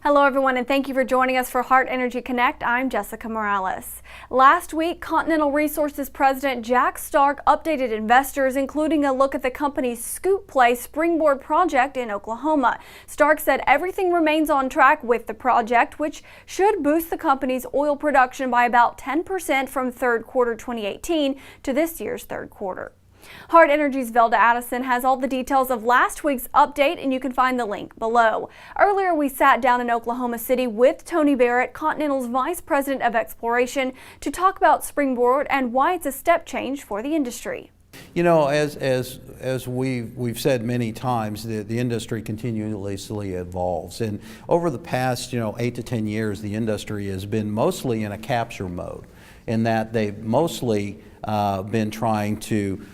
Hello everyone, and thank you for joining us for Hart Energy Connect. I'm Jessica Morales. Last week, Continental Resources President Jack Stark updated investors, including a look at the company's Scoop Play Springboard project in Oklahoma. Stark said everything remains on track with the project, which should boost the company's oil production by about 10% from third quarter 2018 to this year's third quarter. Hart Energy's Velda Addison has all the details of last week's update, and you can find the link below. Earlier, we sat down in Oklahoma City with Tony Barrett, Continental's Vice President of Exploration, to talk about Springboard and why it's a step change for the industry. You know, as we've said many times, the industry continuously evolves, and over the past 8 to 10 years, the industry has been mostly in a capture mode, in that they've mostly been trying to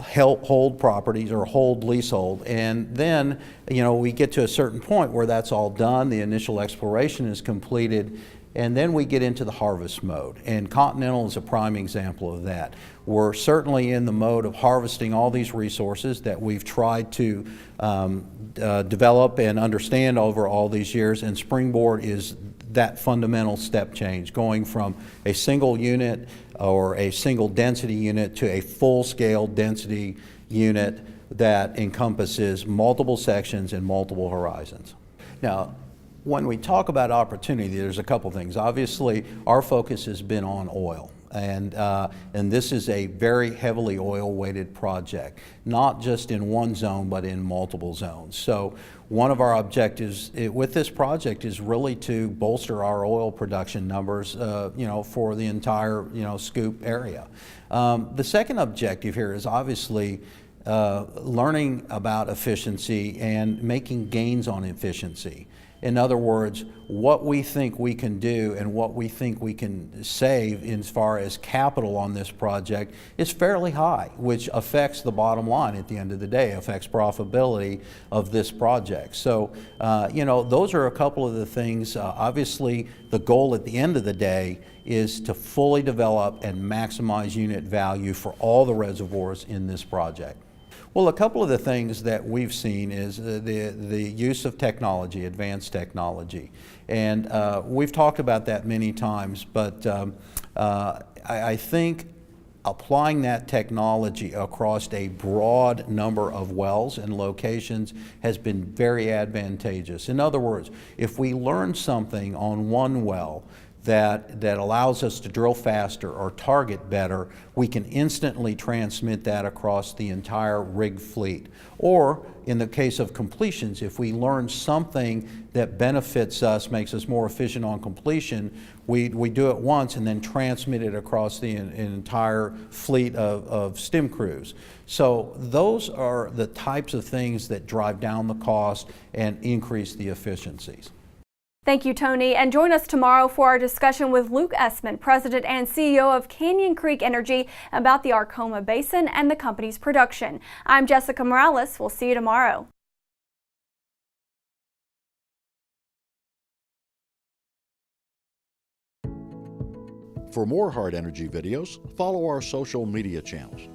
help hold properties or hold leasehold, and then we get to a certain point where that's all done, the initial exploration is completed, and then we get into the harvest mode, and Continental is a prime example of that. We're certainly in the mode of harvesting all these resources that we've tried to develop and understand over all these years, and Springboard is that fundamental step change, going from a single unit or a single density unit to a full-scale density unit that encompasses multiple sections and multiple horizons. Now, when we talk about opportunity, there's a couple things. Obviously, our focus has been on oil. And this is a very heavily oil-weighted project, not just in one zone, but in multiple zones. So one of our objectives with this project is really to bolster our oil production numbers, for the entire, Scoop area. The second objective here is obviously learning about efficiency and making gains on efficiency. In other words, what we think we can do and what we think we can save as far as capital on this project is fairly high, which affects the bottom line at the end of the day, affects profitability of this project. So, those are a couple of the things. Obviously, the goal at the end of the day is to fully develop and maximize unit value for all the reservoirs in this project. Well, a couple of the things that we've seen is the use of technology, advanced technology. And we've talked about that many times, but I think applying that technology across a broad number of wells and locations has been very advantageous. In other words, if we learn something on one well that allows us to drill faster or target better, we can instantly transmit that across the entire rig fleet. Or in the case of completions, if we learn something that benefits us, makes us more efficient on completion, we do it once and then transmit it across the entire fleet of stim crews. So those are the types of things that drive down the cost and increase the efficiencies. Thank you, Tony, and join us tomorrow for our discussion with Luke Essman, President and CEO of Canyon Creek Energy, about the Arkoma Basin and the company's production. I'm Jessica Morales. We'll see you tomorrow. For more Hart Energy videos, follow our social media channels.